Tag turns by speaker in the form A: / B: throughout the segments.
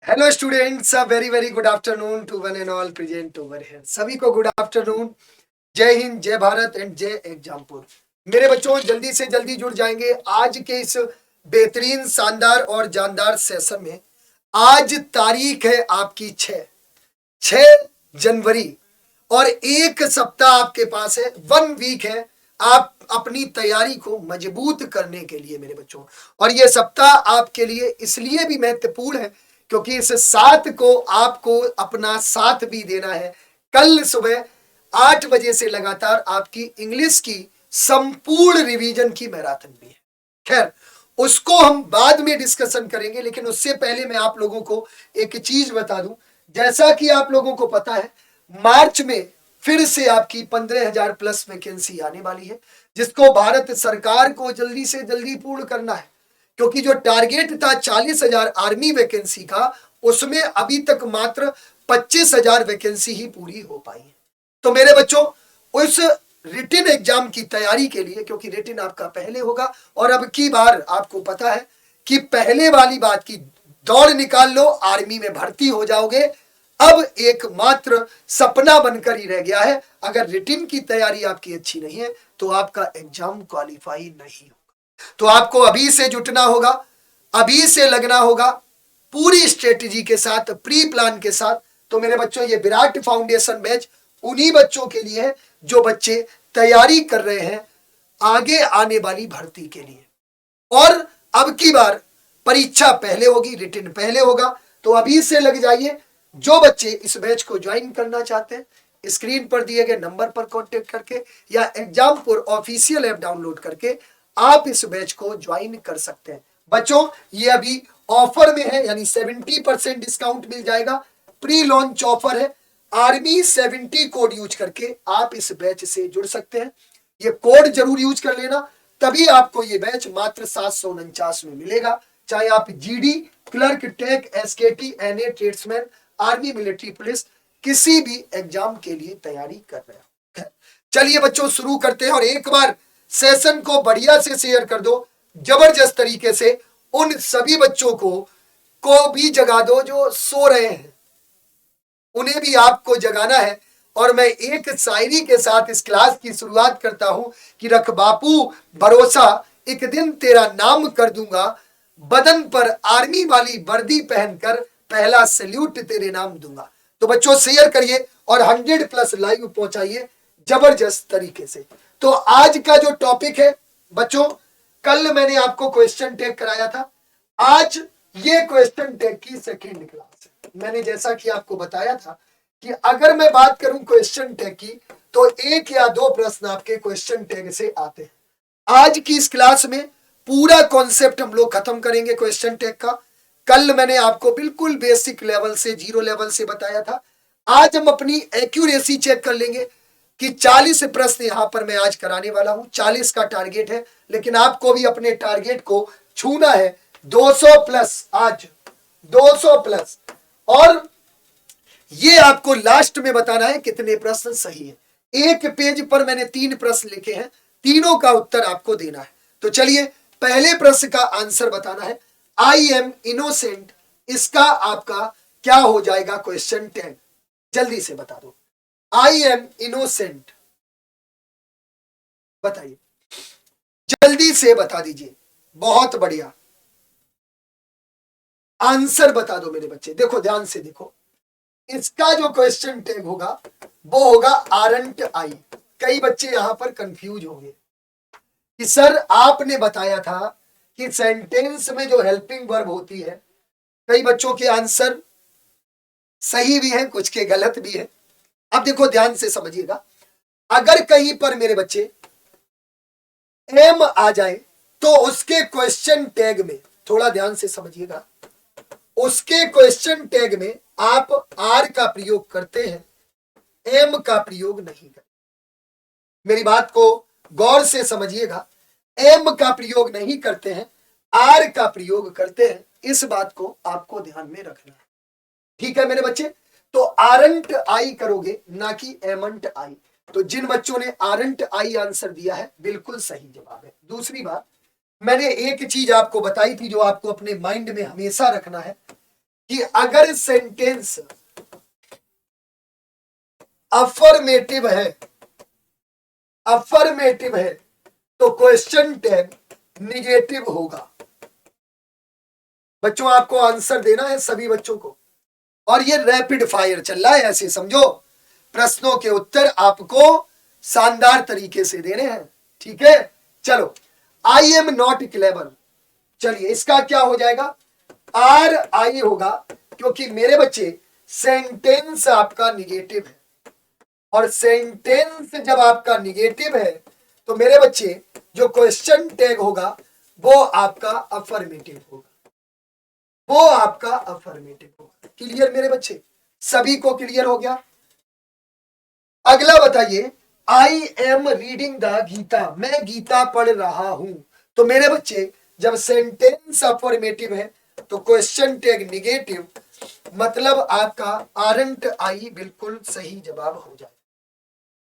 A: Hello students, a very very good afternoon to one and all present over here. सभी को good afternoon. जय हिंद, जय Bharat and जय एग्जामपुर। मेरे बच्चों, जल्दी से जल्दी जुड़ जाएंगे आज के इस बेहतरीन, शानदार और जानदार सेशन में। आज तारीख है आपकी 6 जनवरी और एक सप्ताह आपके पास है, 1 वीक है आप अपनी तैयारी को मजबूत करने के लिए मेरे बच्चों। और ये सप्ताह आपके लिए इसलिए भी महत्वपूर्ण है क्योंकि इस साथ को आपको अपना साथ भी देना है। कल सुबह 8 बजे से लगातार आपकी इंग्लिश की संपूर्ण रिवीजन की मैराथन भी है। खैर, उसको हम बाद में डिस्कशन करेंगे, लेकिन उससे पहले मैं आप लोगों को एक चीज बता दूं। जैसा कि आप लोगों को पता है, मार्च में फिर से आपकी 15,000 प्लस वैकेंसी आने वाली है, जिसको भारत सरकार को जल्दी से जल्दी पूर्ण करना है। क्योंकि जो टारगेट था 40,000 आर्मी वैकेंसी का, उसमें अभी तक मात्र 25,000 वैकेंसी ही पूरी हो पाई है। तो मेरे बच्चों, उस रिटिन एग्जाम की तैयारी के लिए, क्योंकि रिटिन आपका पहले होगा और अब की बार आपको पता है कि पहले वाली बात की दौड़ निकाल लो, आर्मी में भर्ती हो जाओगे। अब एक मात्र सपना बनकर ही रह गया है। अगर रिटिन की तैयारी आपकी अच्छी नहीं है तो आपका एग्जाम क्वालिफाई नहीं होगा। तो आपको अभी से जुटना होगा, अभी से लगना होगा, पूरी स्ट्रेटेजी के साथ, प्री प्लान के साथ। तो मेरे बच्चों, ये विराट फाउंडेशन बैच उन्हीं बच्चों के लिए है जो बच्चे तैयारी कर रहे हैं आगे आने वाली भर्ती के लिए। और अब की बार परीक्षा पहले होगी, रिटन पहले होगा। तो अभी से लग जाइए। जो बच्चे इस बैच को ज्वाइन करना चाहते हैं, स्क्रीन पर दिए गए नंबर पर कांटेक्ट करके या एग्जामपुर ऑफिशियल ऐप डाउनलोड करके आप इस बैच को ज्वाइन कर सकते हैं। बच्चों, ये अभी ऑफर में है, यानी 70% डिस्काउंट मिल जाएगा। प्री लॉन्च ऑफर है। आर्मी 70 कोड यूज करके आप इस बैच से जुड़ सकते हैं। ये कोड जरूर यूज कर लेना, तभी आपको ये बैच मात्र 749 में मिलेगा। चाहे आप GD, clerk, tech, SKT, NA, tradesman, army, military, police किसी भी एग्जाम के लिए तैयारी कर रहे हो। चलिए बच्चों, शुरू करते हैं। और एक बार सेशन को बढ़िया से शेयर कर दो, जबरदस्त तरीके से। उन सभी बच्चों को भी जगा दो जो सो रहे हैं, उन्हें भी आपको जगाना है। और मैं एक शायरी के साथ इस क्लास की शुरुआत करता हूं कि रख बापू भरोसा, एक दिन तेरा नाम कर दूंगा, बदन पर आर्मी वाली वर्दी पहनकर पहला सैल्यूट तेरे नाम दूंगा। तो बच्चों, शेयर करिए और 100+ लाइव पहुंचाइए जबरदस्त तरीके से। तो आज का जो टॉपिक है बच्चों, कल मैंने आपको क्वेश्चन टैग कराया था, आज ये क्वेश्चन टैग की सेकेंड क्लास है। मैंने जैसा कि आपको बताया था कि अगर मैं बात करूं क्वेश्चन टैग की, तो 1 या 2 प्रश्न आपके क्वेश्चन टैग से आते हैं। आज की इस क्लास में पूरा कॉन्सेप्ट हम लोग खत्म करेंगे क्वेश्चन टैग का। कल मैंने आपको बिल्कुल बेसिक लेवल से, जीरो लेवल से बताया था। आज हम अपनी एक्यूरेसी चेक कर लेंगे कि 40 प्रश्न यहां पर मैं आज कराने वाला हूं। 40 का टारगेट है, लेकिन आपको भी अपने टारगेट को छूना है। 200+, आज 200+। और ये आपको लास्ट में बताना है कितने प्रश्न सही है। एक पेज पर मैंने 3 प्रश्न लिखे हैं, तीनों का उत्तर आपको देना है। तो चलिए, पहले प्रश्न का आंसर बताना है। आई एम इनोसेंट, इसका आपका क्या हो जाएगा क्वेश्चन 10? जल्दी से बता दो। आई एम इनोसेंट, बताइए, जल्दी से बता दीजिए। बहुत बढ़िया, आंसर बता दो मेरे बच्चे। देखो, ध्यान से देखो, इसका जो क्वेश्चन टैग होगा वो होगा आरंट आई। कई बच्चे यहां पर कंफ्यूज होंगे कि सर आपने बताया था कि सेंटेंस में जो हेल्पिंग वर्ब होती है, कई बच्चों के आंसर सही भी हैं, कुछ के गलत भी हैं। अब देखो, ध्यान से समझिएगा। अगर कहीं पर मेरे बच्चे एम आ जाए तो उसके क्वेश्चन टैग में, थोड़ा ध्यान से समझिएगा, उसके क्वेश्चन टैग में आप आर का प्रयोग करते हैं, एम का प्रयोग नहीं करते। मेरी बात को गौर से समझिएगा। एम का प्रयोग नहीं करते हैं, आर का प्रयोग करते हैं। इस बात को आपको ध्यान में रखना है, ठीक है मेरे बच्चे? तो आरंट आई करोगे, ना कि एमंट आई। तो जिन बच्चों ने आरंट आई आंसर दिया है, बिल्कुल सही जवाब है। दूसरी बात, मैंने एक चीज आपको बताई थी जो आपको अपने माइंड में हमेशा रखना है कि अगर सेंटेंस अफर्मेटिव है तो क्वेश्चन टैग निगेटिव होगा। बच्चों आपको आंसर देना है सभी बच्चों को, और ये रैपिड फायर चल रहा है, ऐसे समझो प्रश्नों के उत्तर आपको शानदार तरीके से देने हैं, ठीक है। चलो, आई एम नॉट क्लेवर, चलिए इसका क्या हो जाएगा, आर आई होगा, क्योंकि मेरे बच्चे सेंटेंस आपका निगेटिव है, और सेंटेंस जब आपका निगेटिव है तो मेरे बच्चे जो क्वेश्चन टैग होगा वो आपका अफर्मेटिव होगा, वो आपका अफर्मेटिव होगा। क्लियर मेरे बच्चे, सभी को क्लियर हो गया। अगला बताइए, I am reading the Gita, मैं गीता पढ़ रहा हूं, तो मेरे बच्चे जब सेंटेंस अफर्मेटिव है तो क्वेश्चन टैग निगेटिव, मतलब आपका आरंट आई बिल्कुल सही जवाब हो जाए।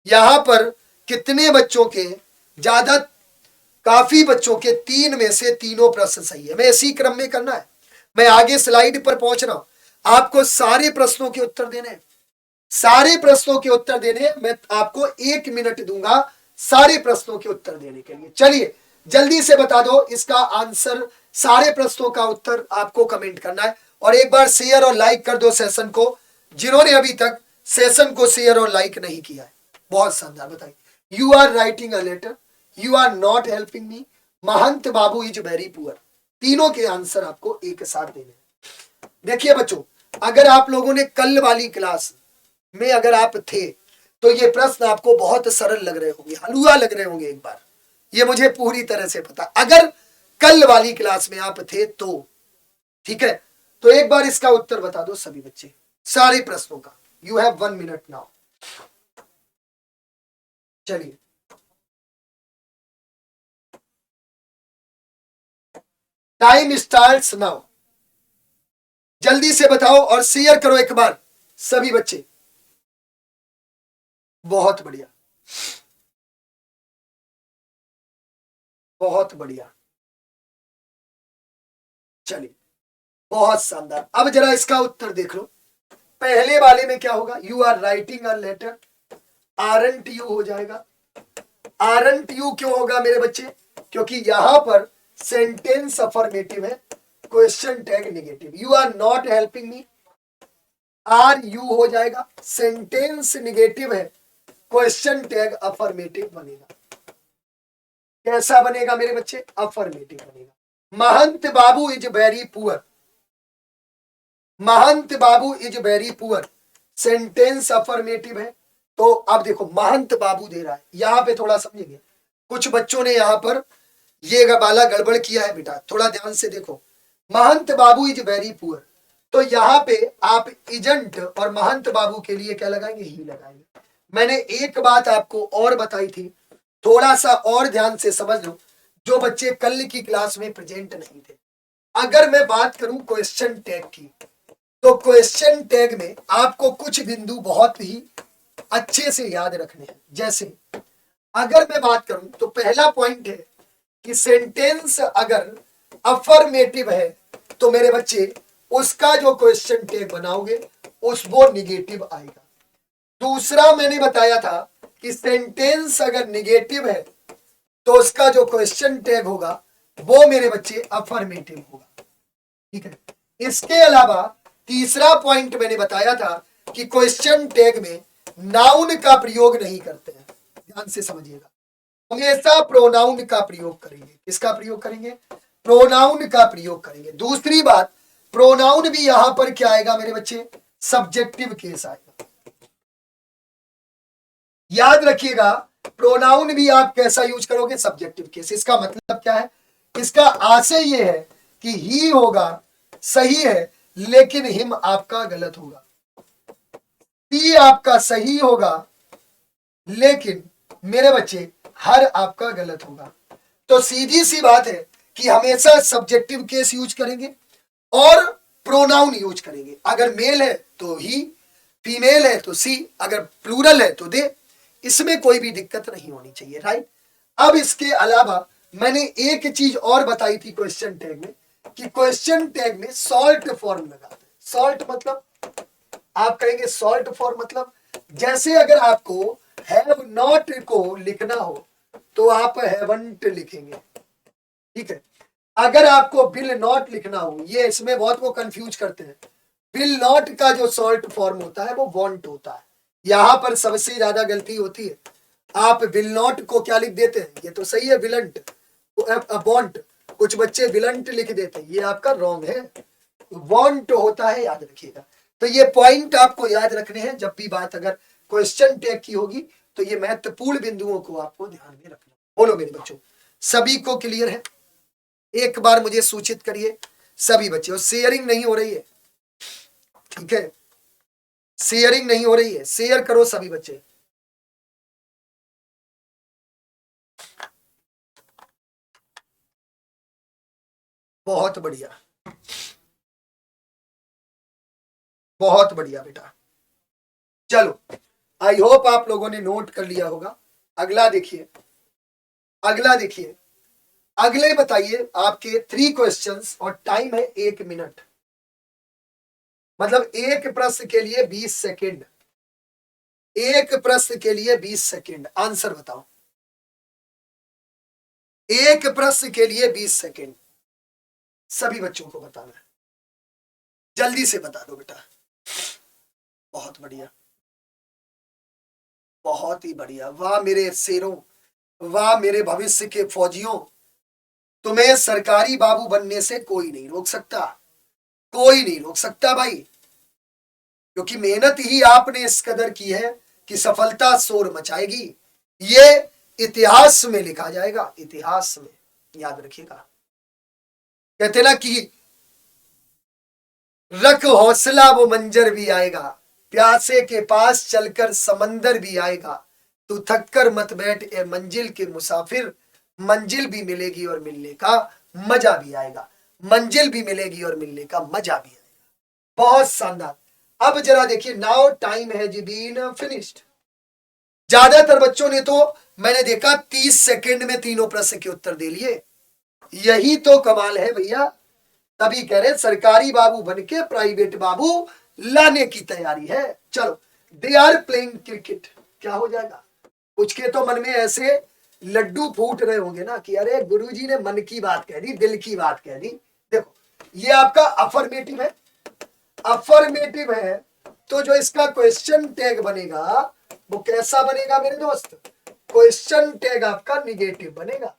A: यहां पर कितने बच्चों के, ज्यादा काफी बच्चों के 3 में से तीनों प्रश्न सही है। मैं इसी क्रम में करना है, मैं आगे स्लाइड पर पहुंच रहा हूं, आपको सारे प्रश्नों के उत्तर देने हैं, सारे प्रश्नों के उत्तर देने। मैं आपको 1 मिनट दूंगा सारे प्रश्नों के उत्तर देने के लिए। चलिए जल्दी से बता दो इसका आंसर, सारे प्रश्नों का उत्तर आपको कमेंट करना है, और एक बार शेयर और लाइक कर दो सेशन को, जिन्होंने अभी तक सेशन को शेयर और लाइक नहीं किया है। बहुत शानदार, बताइए। You are writing a letter, you are not helping me, Mahant Babu is very poor, तीनों के आंसर आपको एक साथ देने हैं। देखिए बच्चों, अगर आप लोगों ने कल वाली क्लास में अगर आप थे तो ये प्रश्न आपको बहुत सरल लग रहे होंगे, हलवा लग रहे होंगे, एक बार ये मुझे पूरी तरह से पता, अगर कल वाली क्लास में आप थे तो, ठीक है। तो एक बार इसका उत्तर बता दो सभी बच्चे, सारे प्रश्नों का। You have 1 minute now. चलिए, टाइम स्टार्ट्स नाउ, जल्दी से बताओ और शेयर करो एक बार सभी बच्चे। बहुत बढ़िया, बहुत बढ़िया, चलिए बहुत शानदार। अब जरा इसका उत्तर देख लो, पहले वाले में क्या होगा, you are writing a letter, aren't you हो जाएगा। आरंट यू क्यों होगा मेरे बच्चे, क्योंकि यहां पर सेंटेंस अफर्मेटिव है, question tag negative. You are not helping me, are you हो जाएगा, सेंटेंस निगेटिव है, क्वेश्चन टैग अफर्मेटिव बनेगा। कैसा बनेगा मेरे बच्चे, अफर्मेटिव बनेगा। Mahant Babu is very poor, Mahant Babu is very poor, sentence affirmative है। तो अब देखो महंत बाबू दे रहा है, यहां पे थोड़ा समझेंगे, कुछ बच्चों ने यहां पर ये वाला गड़बड़ किया है बेटा, थोड़ा ध्यान से देखो। महंत बाबू इज वेरी पुअर, तो यहां पे आप इजंट और महंत बाबू के लिए क्या लगाएंगे, ही लगाएंगे। मैंने एक बात आपको और बताई थी, थोड़ा सा और ध्यान से समझ लो, जो बच्चे कल की क्लास में प्रेजेंट नहीं थे। अगर मैं बात करूं क्वेश्चन टैग की, तो क्वेश्चन टैग में आपको कुछ बिंदु बहुत ही अच्छे से याद रखने हैं। जैसे अगर मैं बात करूं तो पहला पॉइंट है कि सेंटेंस अगर अफर्मेटिव है तो मेरे बच्चे उसका जो क्वेश्चन टैग बनाओगे उस वो निगेटिव आएगा। दूसरा मैंने बताया था कि सेंटेंस अगर निगेटिव है तो उसका जो क्वेश्चन टैग होगा वो मेरे बच्चे अफर्मेटिव होगा, ठीक है। इसके अलावा तीसरा पॉइंट मैंने बताया था कि क्वेश्चन टैग में नाउन का प्रयोग नहीं करते हैं, ध्यान से समझिएगा, हमेशा प्रोनाउन का प्रयोग करेंगे। किसका प्रयोग करेंगे, प्रोनाउन का प्रयोग करेंगे। दूसरी बात, प्रोनाउन भी यहां पर क्या आएगा मेरे बच्चे, सब्जेक्टिव केस आएगा। याद रखिएगा, प्रोनाउन भी आप कैसा यूज करोगे, सब्जेक्टिव केस। इसका मतलब क्या है, इसका आशय यह है कि ही होगा सही है लेकिन हिम आपका गलत होगा, सी आपका सही होगा लेकिन मेरे बच्चे हर आपका गलत होगा। तो सीधी सी बात है कि हमेशा सब्जेक्टिव केस यूज करेंगे और प्रोनाउन यूज करेंगे। अगर मेल है तो ही, फीमेल है तो सी, अगर प्लूरल है तो दे, इसमें कोई भी दिक्कत नहीं होनी चाहिए, राइट। अब इसके अलावा मैंने एक चीज और बताई थी क्वेश्चन टैग में, कि क्वेश्चन टैग में सॉल्ट फॉर्म लगाते हैं। सॉल्ट मतलब आप कहेंगे सॉल्ट फॉर मतलब, जैसे अगर आपको हैव नॉट को लिखना हो तो आप हैवंट लिखेंगे, ठीक है। अगर आपको विल नॉट लिखना हो, ये इसमें बहुत वो कंफ्यूज करते हैं, विल नॉट का जो सॉल्ट फॉर्म होता है वो वॉन्ट होता है, यहां पर सबसे ज्यादा गलती होती है। आप विल नॉट को क्या लिख देते हैं, ये तो सही है विलंट, वॉन्ट, कुछ बच्चे विलंट लिख देते हैं, ये आपका रॉन्ग है, वॉन्ट होता है, याद रखिएगा। तो ये पॉइंट आपको याद रखने हैं जब भी बात अगर क्वेश्चन टैग की होगी, तो ये महत्वपूर्ण बिंदुओं को आपको ध्यान में रखना। बोलो मेरे बच्चों, सभी को क्लियर है? एक बार मुझे सूचित करिए सभी बच्चे, और शेयरिंग नहीं हो रही है, ठीक है, शेयरिंग नहीं हो रही है, शेयर करो सभी बच्चे। बहुत बढ़िया, बहुत बढ़िया बेटा। चलो, आई होप आप लोगों ने नोट कर लिया होगा। अगला देखिए, अगला देखिए, अगले बताइए आपके 3 क्वेश्चंस और टाइम है 1 मिनट, मतलब एक प्रश्न के लिए 20 सेकंड, एक प्रश्न के लिए 20 सेकंड, आंसर बताओ। एक प्रश्न के लिए 20 सेकंड, सभी बच्चों को बताना है, जल्दी से बता दो बेटा। बहुत बढ़िया, बहुत ही बढ़िया, वाह मेरे शेरों, वाह मेरे भविष्य के फौजियों, तुम्हें सरकारी बाबू बनने से कोई नहीं रोक सकता, कोई नहीं रोक सकता भाई, क्योंकि मेहनत ही आपने इस कदर की है कि सफलता शोर मचाएगी, ये इतिहास में लिखा जाएगा, इतिहास में, याद रखिएगा। कहते ना कि रख हौसला वो मंजर भी आएगा, प्यासे के पास चलकर समंदर भी आएगा, तू थक कर मत बैठ ए मंजिल के मुसाफिर, मंजिल भी मिलेगी और मिलने का मजा भी आएगा, मंजिल भी मिलेगी और मिलने का मजा भी आएगा। बहुत शानदार। अब जरा देखिए, now time has been finished. ज्यादातर बच्चों ने तो मैंने देखा 30 सेकंड में तीनों प्रश्न के उत्तर दे लिए, यही तो कमाल है भैया, तभी कह रहे सरकारी बाबू बनके प्राइवेट बाबू लाने की तैयारी है। चलो, दे आर प्लेइंग क्रिकेट, क्या हो जाएगा? कुछ के तो मन में ऐसे लड्डू फूट रहे होंगे ना कि अरे गुरुजी ने मन की बात कह दी, दिल की बात कह दी। देखो, ये आपका अफर्मेटिव है, अफर्मेटिव है, तो जो इसका क्वेश्चन टैग बनेगा वो कैसा बनेगा मेरे दोस्त? क्वेश्चन टैग आपका निगेटिव बनेगा।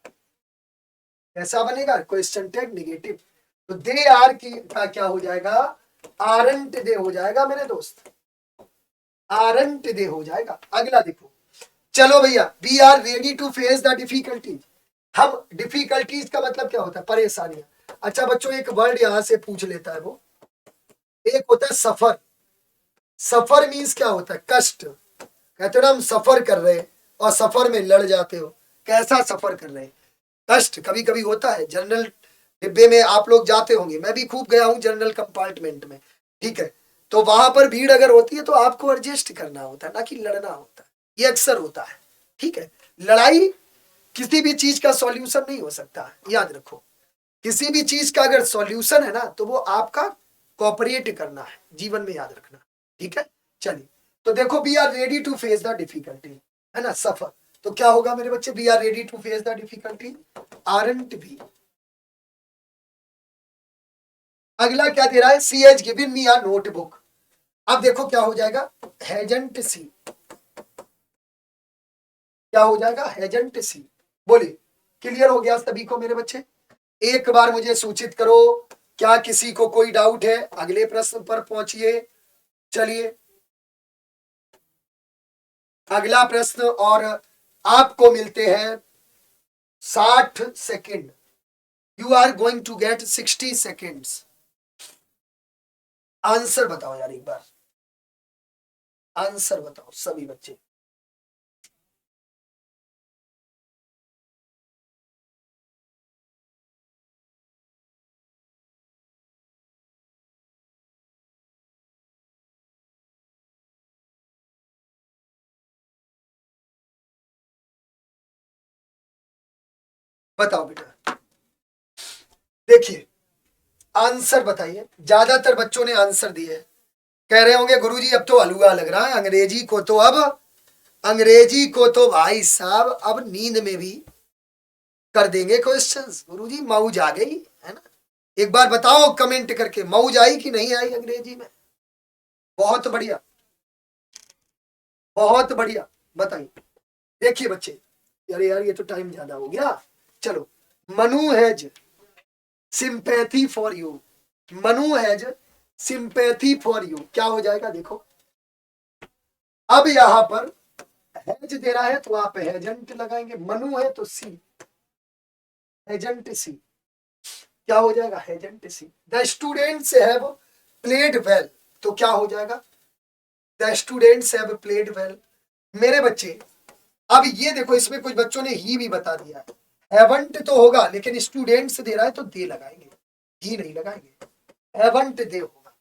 A: कैसा बनेगा? Question tag negative. तो दे आर की का क्या हो जाएगा? आरंट दे हो जाएगा मेरे दोस्त, आरंट दे हो जाएगा। अगला देखो, चलो भैया, we are ready to face the difficulties. हम डिफिकल्टीज का मतलब क्या होता है? परेशानियां। अच्छा बच्चों, एक वर्ड यहां से पूछ लेता है वो, एक होता है सफर। सफर मीन्स क्या होता है? कष्ट। कहते हो ना हम सफर कर रहे हैं, और सफर में लड़ जाते हो, कैसा सफर कर रहे हैं? कष्ट कभी कभी होता है। जनरल डिब्बे में आप लोग जाते होंगे, मैं भी खूब गया हूं जनरल कंपार्टमेंट में, ठीक है, तो वहां पर भीड़ अगर होती है तो आपको एडजस्ट करना होता है, ना कि लड़ना होता है, ये अक्सर होता है, ठीक है। लड़ाई किसी भी चीज का सॉल्यूशन नहीं हो सकता, याद रखो। किसी भी चीज का अगर सॉल्यूशन है ना, तो वो आपका कॉपरेट करना है, जीवन में याद रखना, ठीक है। चलिए, तो देखो, we are ready to face the difficulty, है ना, सफर। तो क्या होगा मेरे बच्चे? We are ready to face the difficulty, aren't भी। अगला क्या दे रहा है? C H given me a notebook. अब देखो क्या हो जाएगा? हैजंट सी, क्या हो जाएगा? हैजंट सी। बोलिए, क्लियर हो गया सभी को मेरे बच्चे? एक बार मुझे सूचित करो, क्या किसी को कोई डाउट है? अगले प्रश्न पर पहुंचिए। चलिए, अगला प्रश्न, और आपको मिलते हैं 60 second. You are going to get 60 seconds. Answer बताओ यार एक बार, आंसर बताओ सभी बच्चे। बताओ बेटा। देखिए, आंसर बताइए। ज्यादातर बच्चों ने आंसर दिए हैं। कह रहे होंगे गुरुजी अब तो हलवा लग रहा है, अंग्रेजी को तो भाई साहब अब नींद में भी कर देंगे क्वेश्चंस। गुरुजी मौज आ गई है ना। एक बार बताओ कमेंट करके, मौज आई कि नहीं आई अंग्रेजी में? बहुत बढ़िया, बहुत बढ़िया, बताइए। देखिए बच्चे, अरे यार ये तो टाइम ज्यादा हो गया। चलो, Manu has sympathy for you, Manu has sympathy for you, क्या हो जाएगा देखो। अब यहां पर हैज दे रहा है तो आप हैजंट लगाएंगे, मनु है तो सी, हैजंट सी, क्या हो जाएगा hasn't C. The students have played well, तो क्या हो जाएगा the students have played well. मेरे बच्चे अब ये देखो, इसमें कुछ बच्चों ने ही भी बता दिया है, हैवंट तो होगा लेकिन स्टूडेंट्स दे रहा है तो दे लगाएंगे, ही नहीं लगाएंगे, हैवंट दे होगा।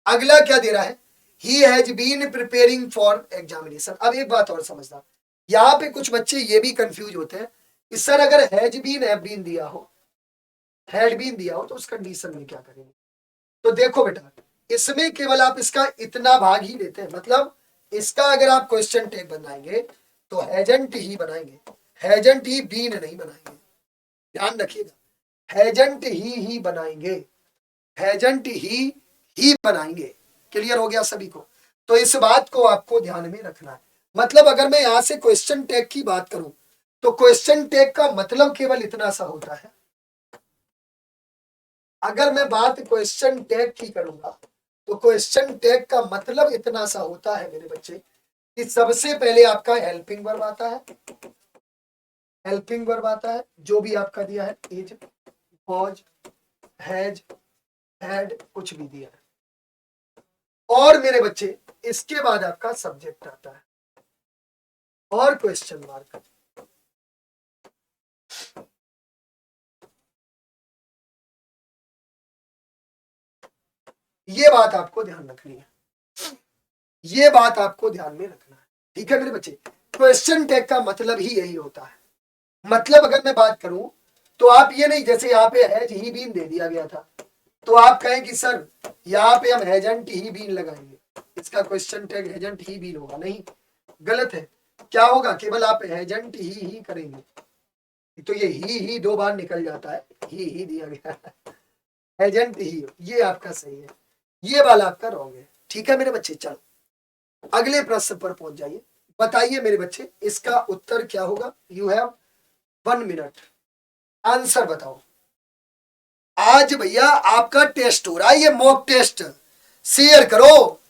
A: अगला क्या दे रहा है, he has been preparing for examination. अब एक बात और समझना, यहाँ पे कुछ बच्चे ये भी कंफ्यूज होते हैं कि सर अगर हैज बीन हैव बीन दिया हो, हैड बीन दिया हो तो उस कंडीशन में क्या करेंगे। तो देखो बेटा, इसमें केवल आप इसका इतना भाग ही लेते हैं, मतलब इसका अगर आप क्वेश्चन टैग बनाएंगे तो हैजंट ही बनाएंगे, हैजंट ही बीन नहीं बनाएंगे, ध्यान रखिएगा, हैजंट ही बनाएंगे, हैजंट ही बनाएंगे। क्लियर हो गया सभी को? तो इस बात को आपको ध्यान में रखना है। मतलब अगर मैं यहां से क्वेश्चन टैग की बात करूं तो क्वेश्चन टैग का मतलब केवल इतना सा होता है। अगर मैं बात क्वेश्चन टैग की करूंगा तो क्वेश्चन टैग का मतलब इतना सा होता है मेरे बच्चे कि सबसे पहले आपका हेल्पिंग वर्ब आता है, हेल्पिंग वर्ब आता है जो भी आपका दिया है, इज, वॉज, हैज, हैड, कुछ भी दिया है, और मेरे बच्चे इसके बाद आपका सब्जेक्ट आता है और क्वेश्चन मार्क। ये बात आपको ध्यान रखनी है, ये बात आपको ध्यान में रखना है, ठीक है मेरे बच्चे। क्वेश्चन टैग का मतलब ही यही होता है। मतलब अगर मैं बात करूं तो आप ये नहीं, जैसे यहाँ पे हैज ही बीन दे दिया गया था तो आप कहें कि सर यहाँ पे हम हैजंट ही बीन लगाएंगे, इसका question tag hasn't he been होगा, नहीं, गलत है। क्या होगा, केवल आप हैजंट ही करेंगे। तो ये ही दो बार निकल जाता है, ही दिया गया हैजंट ही, ये आपका सही है, ये वाला आपका रॉन्ग है, ठीक है मेरे बच्चे। चलो अगले प्रश्न पर पहुंच जाइए। बताइए मेरे बच्चे इसका उत्तर क्या होगा। यू हैव 1 मिनट, आंसर बताओ। आज भैया आपका टेस्ट हो रहा है, ये मॉक टेस्ट, शेयर करो,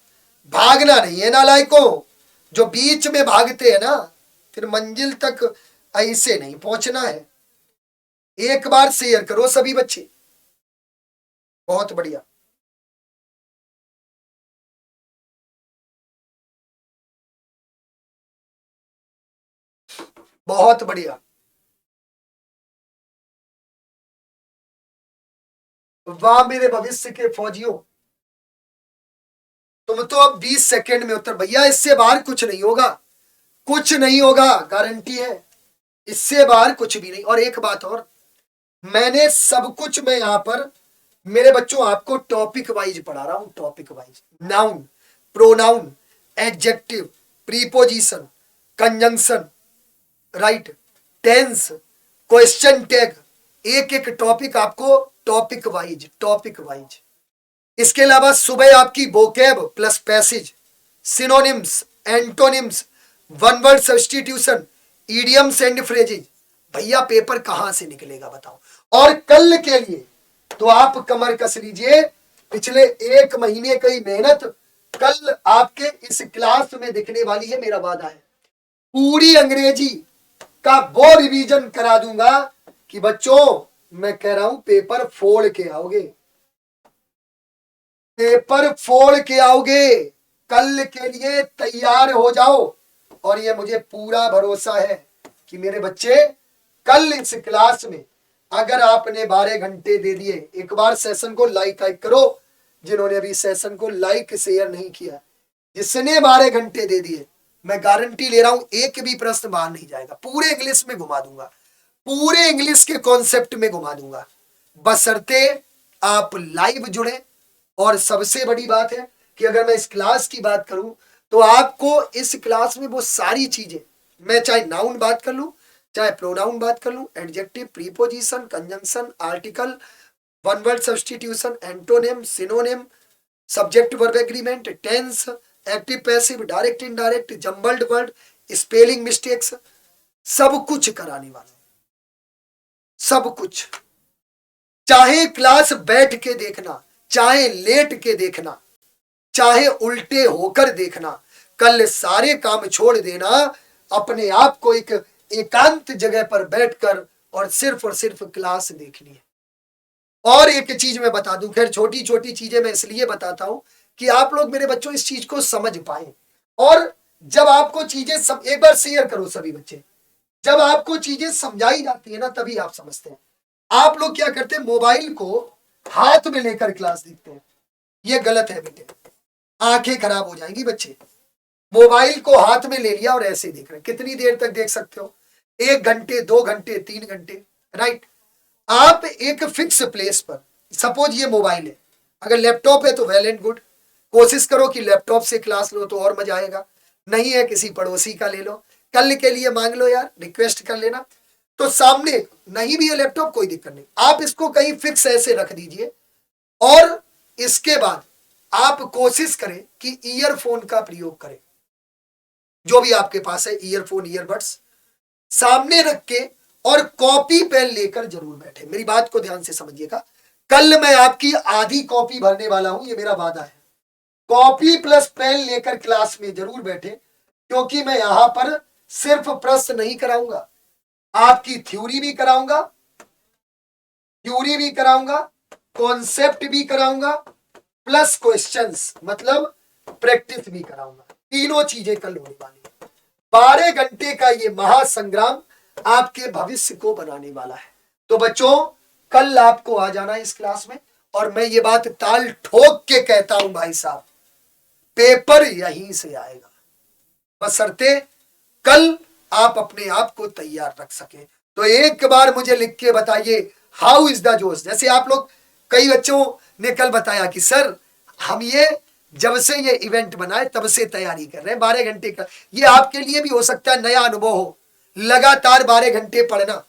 A: भागना नहीं है नालायकों। जो बीच में भागते हैं ना फिर मंजिल तक ऐसे नहीं पहुंचना है। एक बार शेयर करो सभी बच्चे, बहुत बढ़िया। बहुत बढ़िया, वाह मेरे भविष्य के फौजियों, तुम तो अब 20 सेकंड में उत्तर, भैया इससे बाहर कुछ नहीं होगा, कुछ नहीं होगा, गारंटी है, इससे बाहर कुछ भी नहीं। और एक बात और, मैंने सब कुछ मैं यहां पर मेरे बच्चों आपको टॉपिक वाइज पढ़ा रहा हूं, topic wise, noun, pronoun, adjective, preposition, conjunction, right, tense, question tag, एक एक टॉपिक आपको टॉपिक वाइज, टॉपिक वाइज। इसके अलावा सुबह आपकी vocab plus passage, synonyms, antonyms, one word substitution, idioms and phrases. भैया पेपर कहां से निकलेगा बताओ। और कल के लिए तो आप कमर कस लीजिए, पिछले 1 महीने की मेहनत कल आपके इस क्लास में दिखने वाली है, मेरा वादा है। पूरी अंग्रेजी का वो रिवीजन करा दूंगा कि बच्चों मैं कह रहा हूं पेपर फोड़ के आओगे, पेपर फोड़ के आओगे, कल के लिए तैयार हो जाओ। और ये मुझे पूरा भरोसा है कि मेरे बच्चे कल इस क्लास में अगर आपने 12 घंटे दे दिए, एक बार सेशन को लाइक करो, जिन्होंने अभी सेशन को लाइक शेयर नहीं किया, जिसने 12 घंटे दे दिए, मैं गारंटी ले रहा हूं एक भी प्रश्न बाहर नहीं जाएगा, पूरे इंग्लिश में घुमा दूंगा, पूरे इंग्लिश के कॉन्सेप्ट में घुमा दूंगा, बशर्ते आप लाइव जुड़े। और सबसे बड़ी बात है कि अगर मैं इस क्लास की बात करूं तो आपको इस क्लास में वो सारी चीजें, मैं चाहे नाउन बात कर लूं, चाहे प्रोनाउन बात कर लूं, adjective, preposition, conjunction, article, one word substitution, antonym, synonym, subject verb agreement, tense, active passive, direct indirect, jumbled word, spelling mistakes, सब कुछ कराने वाला, सब कुछ। चाहे क्लास बैठ के देखना, चाहे लेट के देखना, चाहे उल्टे होकर देखना, कल सारे काम छोड़ देना, अपने आप को एक एकांत जगह पर बैठकर और सिर्फ क्लास देखनी है। और एक चीज मैं बता दूं, खैर छोटी छोटी चीजें मैं इसलिए बताता हूं कि आप लोग मेरे बच्चों इस चीज को समझ पाए। और जब आपको चीजें सब एक बार शेयर करो सभी बच्चे, जब आपको चीजें समझाई जाती है ना तभी आप समझते हैं। आप लोग क्या करते हैं, मोबाइल को हाथ में लेकर क्लास देखते हैं, ये गलत है बेटे, आंखें खराब हो जाएंगी बच्चे। मोबाइल को हाथ में ले लिया और ऐसे देख रहे हैं, कितनी देर तक देख सकते हो, 1 घंटे, 2 घंटे, 3 घंटे, राइट। आप एक फिक्स प्लेस पर, सपोज ये मोबाइल है, अगर लैपटॉप है तो वेल एंड गुड, कोशिश करो कि लैपटॉप से क्लास लो तो और मजा आएगा, नहीं है किसी पड़ोसी का ले लो, कल के लिए मांग लो यार, रिक्वेस्ट कर लेना। तो सामने नहीं भी है लैपटॉप, कोई दिक्कत नहीं, आप इसको कहीं फिक्स ऐसे रख दीजिए। और इसके बाद आप कोशिश करें कि ईयरफोन का प्रयोग करें, जो भी आपके पास है ईयरफोन, ईयरबड्स सामने रख के, और कॉपी पेन लेकर जरूर बैठे। मेरी बात को ध्यान से समझिएगा, कल मैं आपकी आधी कॉपी भरने वाला हूं, ये मेरा वादा है। कॉपी प्लस पेन लेकर क्लास में जरूर बैठे, क्योंकि मैं यहां पर सिर्फ प्रश्न नहीं कराऊंगा, आपकी थ्योरी भी कराऊंगा, कॉन्सेप्ट भी कराऊंगा, प्लस क्वेश्चंस मतलब प्रैक्टिस भी कराऊंगा। तीनों चीजें कल होने वाली है। 12 घंटे का ये महासंग्राम आपके भविष्य को बनाने वाला है। तो बच्चों कल आपको आ जाना है इस क्लास में, और मैं ये बात ताल ठोक के कहता हूं भाई साहब, पेपर यहीं से आएगा, बशर्ते कल आप अपने आप को तैयार रख सके। तो एक बार मुझे लिख के बताइए, हाउ इज द जोश। जैसे आप लोग, कई बच्चों ने कल बताया कि सर हम ये जब से ये इवेंट बनाए तब से तैयारी कर रहे हैं 12 घंटे का। ये आपके लिए भी हो सकता है नया अनुभव हो, लगातार 12 घंटे पढ़ना।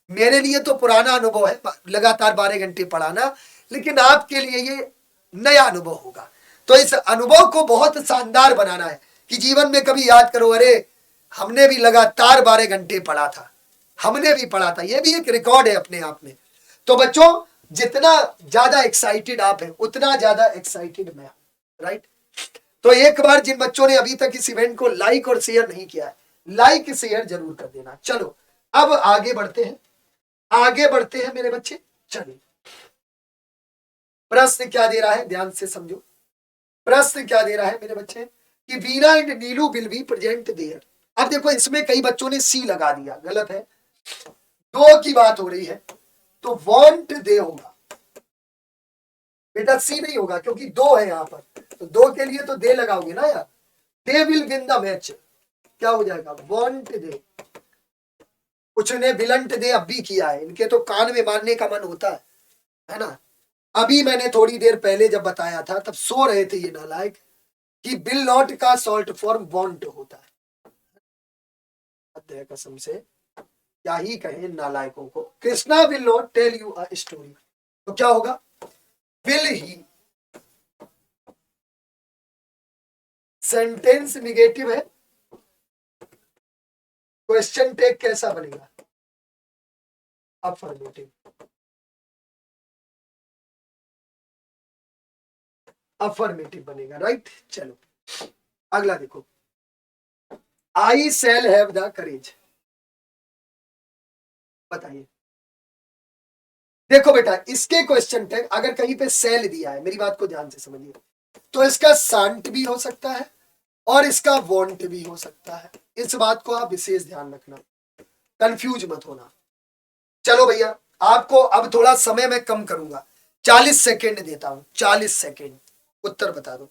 A: मेरे लिए तो पुराना अनुभव है लगातार 12 घंटे पढ़ाना, लेकिन आपके लिए ये नया अनुभव होगा। तो इस अनुभव को बहुत शानदार बनाना है कि जीवन में कभी याद करो, अरे हमने भी लगातार 12 घंटे पढ़ा था, हमने भी पढ़ा था। ये भी एक रिकॉर्ड है अपने आप में। तो बच्चों जितना ज्यादा एक्साइटेड आप हैं उतना ज्यादा एक्साइटेड मैं हूं, राइट। तो एक बार जिन बच्चों ने अभी तक इस इवेंट को लाइक और शेयर नहीं किया है, लाइक शेयर जरूर कर देना। चलो अब आगे बढ़ते हैं, आगे बढ़ते हैं मेरे बच्चे। चलिए प्रश्न क्या दे रहा है, ध्यान से समझो। प्रश्न क्या दे रहा है मेरे बच्चे कि Veena and Neelu will be present there. अब देखो इसमें कई बच्चों ने सी लगा दिया, गलत है। दो की बात हो रही है तो वांट दे होगा बेटा, सी नहीं होगा क्योंकि दो है यहां पर, तो दो के लिए तो दे लगाओगे ना यार। They will win the match, क्या हो जाएगा, वांट दे। कुछ ने विलंट दे अब भी किया है, इनके तो कान में मारने का मन होता है ना। अभी मैंने थोड़ी देर पहले जब बताया था तब सो रहे थे ये नालायक कि विल नॉट का शॉर्ट फॉर्म वांट होता है। अध्याय कसम से क्या ही कहें नालायकों को। Krishna will not tell you a story, तो क्या होगा, विल ही। सेंटेंस निगेटिव है, क्वेश्चन टैग कैसा बनेगा, अफर्मेटिव। अफर्मेटिव बनेगा, राइट। चलो अगला देखो, आई शैल हैव द करेज। बताइए, देखो बेटा इसके क्वेश्चन टैग अगर कहीं पे सेल दिया है, मेरी बात को ध्यान से समझिए, तो इसका सांट भी हो सकता है और इसका वॉन्ट भी हो सकता है। इस बात को आप विशेष ध्यान रखना, कंफ्यूज मत होना। चलो भैया आपको अब थोड़ा समय मैं कम करूंगा, 40 सेकेंड देता हूं, 40 सेकेंड, उत्तर बता दो।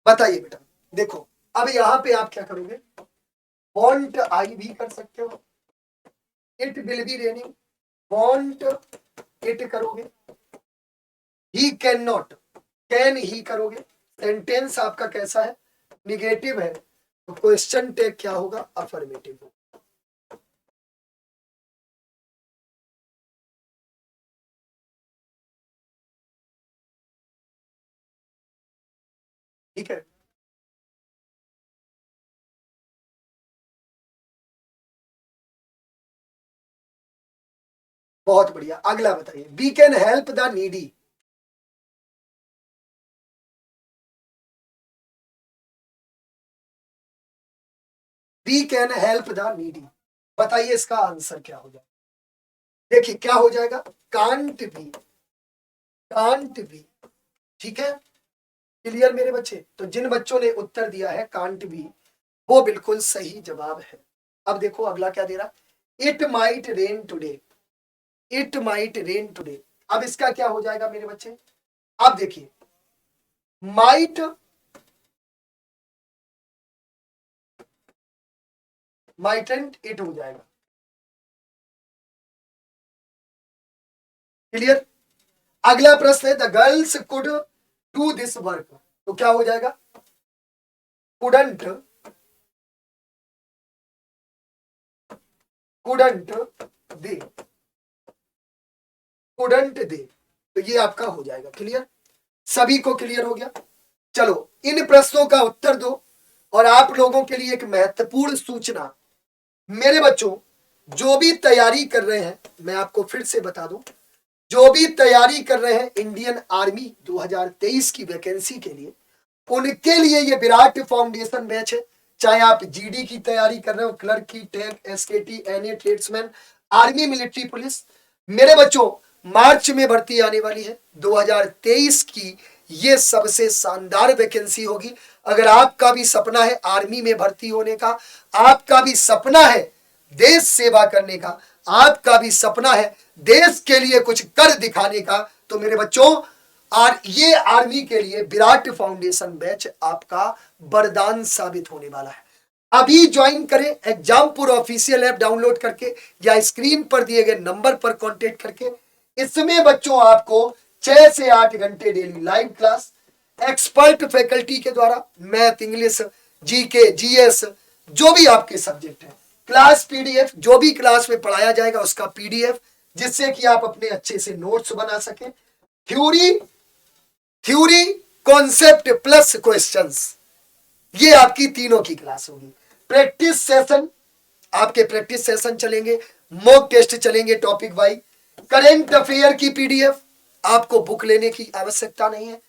A: बताइए बेटा, देखो अब यहां पे आप क्या करोगे, वॉन्ट आई भी कर सकते हो, it will be raining, won't it करोगे, he can not can he करोगे। सेंटेंस आपका कैसा है, निगेटिव है, तो क्वेश्चन टैग क्या होगा, अफर्मेटिव होगा। ठीक है, बहुत बढ़िया। अगला बताइए, we can help the needy. We can help the needy, बताइए इसका आंसर क्या हो जाएगा। देखिए क्या हो जाएगा, कांट बी, कांट बी। ठीक है, क्लियर मेरे बच्चे। तो जिन बच्चों ने उत्तर दिया है कांट बी, वो बिल्कुल सही जवाब है। अब देखो अगला क्या दे रहा, it might rain today, it might rain today. अब इसका क्या हो जाएगा मेरे बच्चे, अब देखिए माइट, माइटेंट इट हो जाएगा। क्लियर। अगला प्रश्न है, the girls could do this work, तो क्या हो जाएगा, couldn't, couldn't they, couldn't they. तो ये आपका हो जाएगा क्लियर। सभी को क्लियर हो गया। चलो इन प्रश्नों का उत्तर दो। और आप लोगों के लिए एक महत्वपूर्ण सूचना, मेरे बच्चों जो भी तैयारी कर रहे हैं, मैं आपको फिर से बता दूं, जो भी तैयारी कर रहे हैं इंडियन आर्मी 2023 की वैकेंसी के लिए, उनके लिए ये विराट फाउंडेशन बैच है। चाहे आप जीडी की तैयारी कर रहे हो, क्लर्क की, tech, SKT, NA, tradesman, army, military police, मेरे बच्चों मार्च में भर्ती आने वाली है 2023 की। ये सबसे शानदार वैकेंसी होगी। अगर आपका भी सपना है आर्मी में भर्ती होने का, आपका भी सपना है देश सेवा करने का, आपका भी सपना है देश के लिए कुछ कर दिखाने का, तो मेरे बच्चों और ये आर्मी के लिए विराट फाउंडेशन बैच आपका वरदान साबित होने वाला है। अभी ज्वाइन करें एग्जामपुर ऑफिशियल ऐप डाउनलोड करके या स्क्रीन पर दिए गए नंबर पर कांटेक्ट करके। इसमें बच्चों आपको 6 से 8 घंटे daily live class, expert faculty के द्वारा मैथ, इंग्लिश, जीके, जीएस, जो भी आपके सब्जेक्ट है, क्लास पीडीएफ, जो भी क्लास में पढ़ाया जाएगा उसका पीडीएफ, जिससे कि आप अपने अच्छे से नोट्स बना सकें। Theory, theory, concept plus questions, ये आपकी तीनों की क्लास होगी। प्रैक्टिस सेशन, आपके प्रैक्टिस सेशन चलेंगे, मॉक टेस्ट चलेंगे टॉपिक वाइज, करेंट अफेयर की पीडीएफ, आपको बुक लेने की आवश्यकता नहीं है,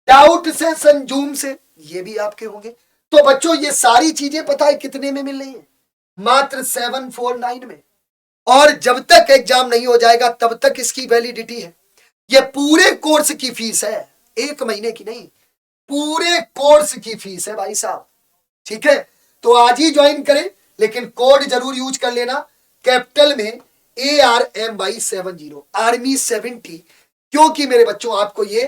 A: डाउट सेशन जूम से, ये भी आपके होंगे। तो बच्चों ये सारी चीजें पता है कितने में मिल रही है, मात्र 749 में। और जब तक एग्जाम नहीं हो जाएगा तब तक इसकी वैलिडिटी है। ये पूरे कोर्स की फीस है, एक महीने की नहीं, पूरे कोर्स की फीस है भाई साहब। ठीक है, तो आज ही ज्वाइन करें, लेकिन कोड जरूर यूज कर लेना, कैपिटल में ARMY70, आर्मी 70, क्योंकि मेरे बच्चों आपको ये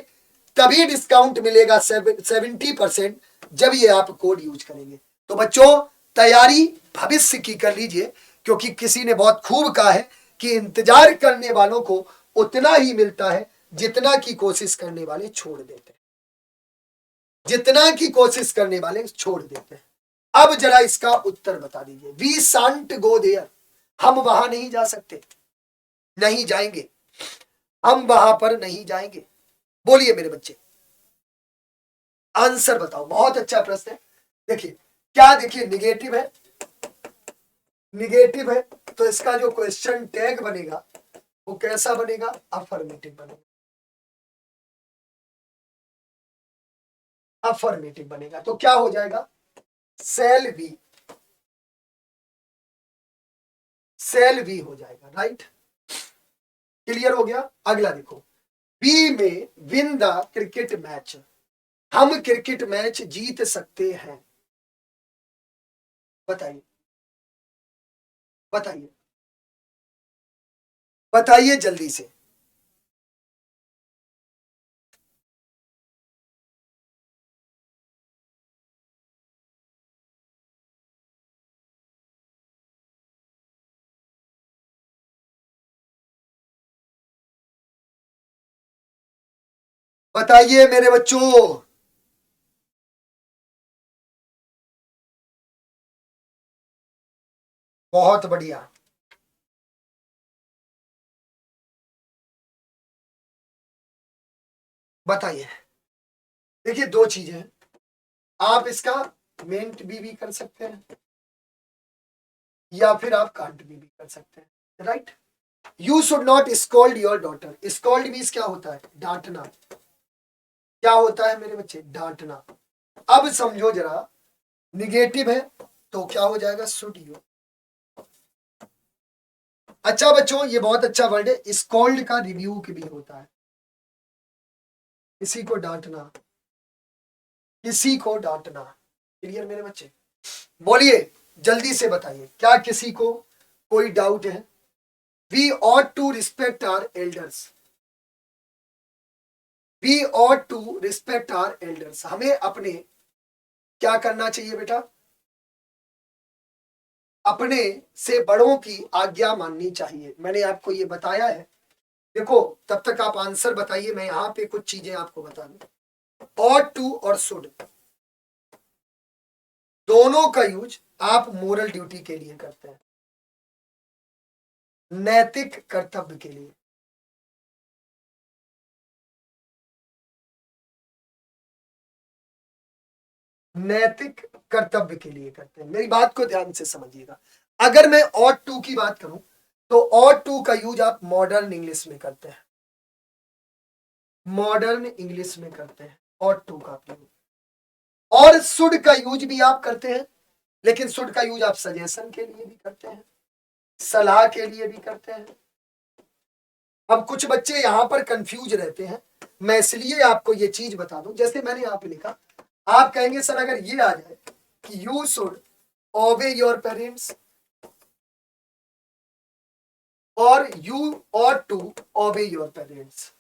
A: तभी डिस्काउंट मिलेगा 70% जब ये आप कोड यूज करेंगे। तो बच्चों तैयारी भविष्य की कर लीजिए, क्योंकि किसी ने बहुत खूब कहा है कि इंतजार करने वालों को उतना ही मिलता है जितना की कोशिश करने वाले छोड़ देते हैं, जितना की कोशिश करने वाले छोड़ देते हैं। अब जरा इसका उत्तर बता दीजिए, वी शांट गो देयर, हम वहां नहीं जा सकते, नहीं जाएंगे, हम वहां पर नहीं जाएंगे। बोलिए मेरे बच्चे, आंसर बताओ। बहुत अच्छा प्रश्न है। देखिए क्या, देखिए निगेटिव है, निगेटिव है, तो इसका जो क्वेश्चन टैग बनेगा वो कैसा बनेगा, अफर्मेटिव बनेगा, अफर्मेटिव बनेगा। तो क्या हो जाएगा, सेल बी, सेल बी हो जाएगा, राइट। क्लियर हो गया। अगला देखो, बी में विन द क्रिकेट मैच, हम क्रिकेट मैच जीत सकते हैं, बताइए, बताइए, बताइए जल्दी से। बताइए मेरे बच्चों। बहुत बढ़िया। बताइए। देखिए दो चीजें हैं, आप इसका मेंट भी कर सकते हैं या फिर आप कांट भी कर सकते हैं, right. You should not scold your daughter. Scold means क्या होता है, डांटना। क्या होता है मेरे बच्चे, डांटना। अब समझो जरा, निगेटिव है तो क्या हो जाएगा, शुड यू। अच्छा बच्चों, ये बहुत अच्छा वर्ड है। स्कॉल्ड का रिव्यू भी होता है, किसी को डांटना, किसी को डांटना। क्लियर मेरे बच्चे, बोलिए जल्दी से बताइए, क्या किसी को कोई डाउट है। We ought to respect our elders. We ought to respect our elders. हमें अपने क्या करना चाहिए बेटा, अपने से बड़ों की आज्ञा माननी चाहिए। मैंने आपको ये बताया है। देखो तब तक आप आंसर बताइए, मैं यहां पे कुछ चीजें आपको बता दूं। ऑट टू और शुड दोनों का यूज आप मोरल ड्यूटी के लिए करते हैं, नैतिक कर्तव्य के लिए। नैतिक कर्तव्य के लिए करते हैं। मेरी बात को ध्यान से समझिएगा। अगर मैं ऑट टू की बात करूं तो ऑट टू का यूज आप मॉडर्न इंग्लिश में करते हैं, मॉडर्न इंग्लिश में करते हैं ऑट टू का यूज। और शुड का यूज भी आप करते हैं, लेकिन शुड का यूज आप सजेशन के लिए भी करते हैं, सलाह के लिए भी करते हैं। अब कुछ बच्चे यहां पर कंफ्यूज रहते हैं, मैं इसलिए आपको ये चीज बता दूं। जैसे मैंने यहाँ पे लिखा, आप कहेंगे सर अगर ये आ जाए कि you should obey your parents और you ought to obey your parents,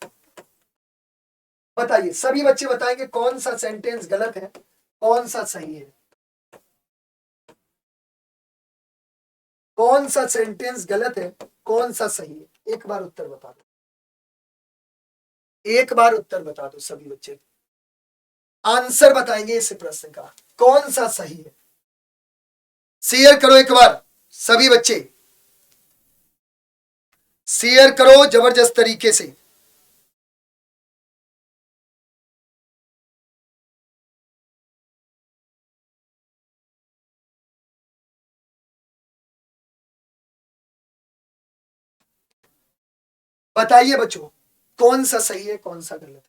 A: बताइए सभी बच्चे बताएंगे कौन सा सेंटेंस गलत है, कौन सा सही है। कौन सा सेंटेंस गलत है, कौन सा सही है, एक बार उत्तर बता दो, एक बार उत्तर बता दो सभी बच्चे। आंसर बताएंगे इस प्रश्न का, कौन सा सही है। शेयर करो एक बार सभी बच्चे, शेयर करो जबरदस्त तरीके से। बताइए बच्चों, कौन सा सही है कौन सा गलत है।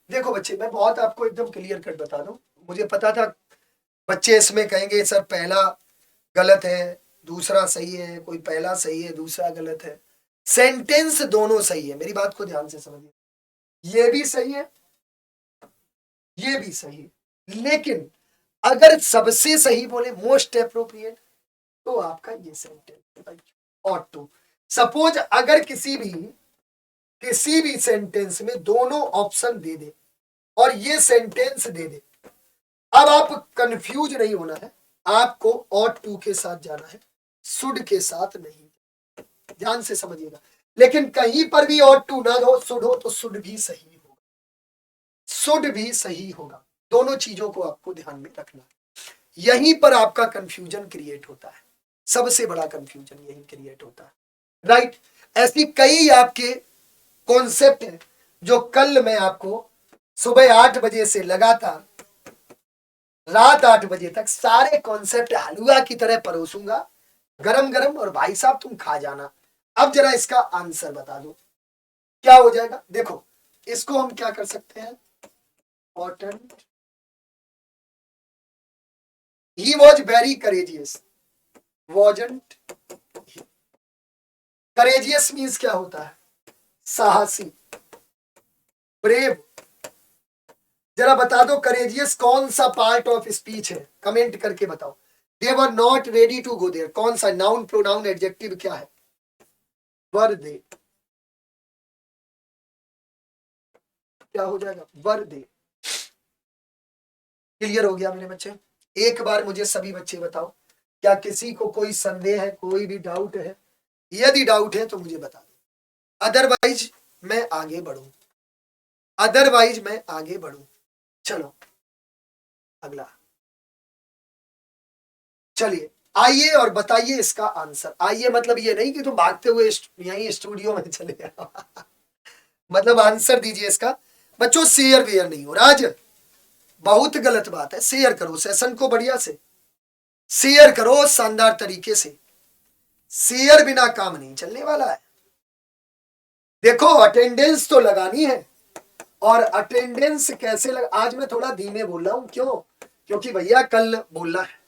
A: देखो बच्चे, मैं बहुत आपको एकदम क्लियर कट बता दूं। मुझे पता था बच्चे इसमें कहेंगे सर पहला गलत है दूसरा सही है, कोई पहला सही है दूसरा गलत है। सेंटेंस दोनों सही है, मेरी बात को ध्यान से समझिए। ये भी सही है, ये भी सही है, लेकिन अगर सबसे सही बोले मोस्ट अप्रोप्रिएट, तो आपका ये सेंटेंस ऑट टू। सपोज अगर किसी भी सेंटेंस में दोनों ऑप्शन दे दे और ये सेंटेंस दे दे, अब आप कंफ्यूज नहीं होना है, आपको ऑट टू के साथ जाना है, शुड के साथ नहीं। ध्यान से समझिएगा। लेकिन कहीं पर भी ऑट टू ना हो, शुड हो, तो शुड भी सही होगा, शुड भी सही होगा। दोनों चीजों को आपको ध्यान में रखना। यहीं पर आपका कंफ्यूजन क्रिएट होता है, सबसे बड़ा कंफ्यूजन यही क्रिएट होता है, राइट। ऐसी कई आपके कॉन्सेप्ट हैं जो कल मैं आपको सुबह 8 बजे से लगातार रात 8 बजे तक सारे कॉन्सेप्ट हलवा की तरह परोसूंगा, गरम गरम, और भाई साहब तुम खा जाना। अब जरा इसका आंसर बता दो क्या हो जाएगा। देखो इसको हम क्या कर सकते हैं, important, he was very courageous, wasn't. Courageous means क्या होता है, साहसी, ब्रेव। जरा बता दो करेजियस कौन सा पार्ट ऑफ स्पीच है, कमेंट करके बताओ। They were not ready to go there, कौन सा नाउन प्रोनाउन एडजेक्टिव क्या है, वर दे। क्या हो जाएगा, वर दे। क्लियर हो गया मेरे बच्चे। एक बार मुझे सभी बच्चे बताओ, क्या किसी को कोई संदेह है, कोई भी डाउट है। यदि डाउट है तो मुझे बता दो, अदरवाइज मैं आगे बढ़ूं, अदरवाइज मैं आगे बढ़ूं। चलो अगला, चलिए आइए और बताइए इसका आंसर। आइए मतलब ये नहीं कि तुम भागते हुए यहीं स्टूडियो में चले आओ मतलब आंसर दीजिए इसका। बच्चों शेयर वेयर नहीं हो रहा आज, बहुत गलत बात है। शेयर करो सेशन को बढ़िया से, शेयर करो शानदार तरीके से, शेयर बिना काम नहीं चलने वाला है। देखो अटेंडेंस तो लगानी है, और अटेंडेंस कैसे आज मैं थोड़ा धीमे बोल रहा हूं, क्यों? क्योंकि भैया कल बोलना है।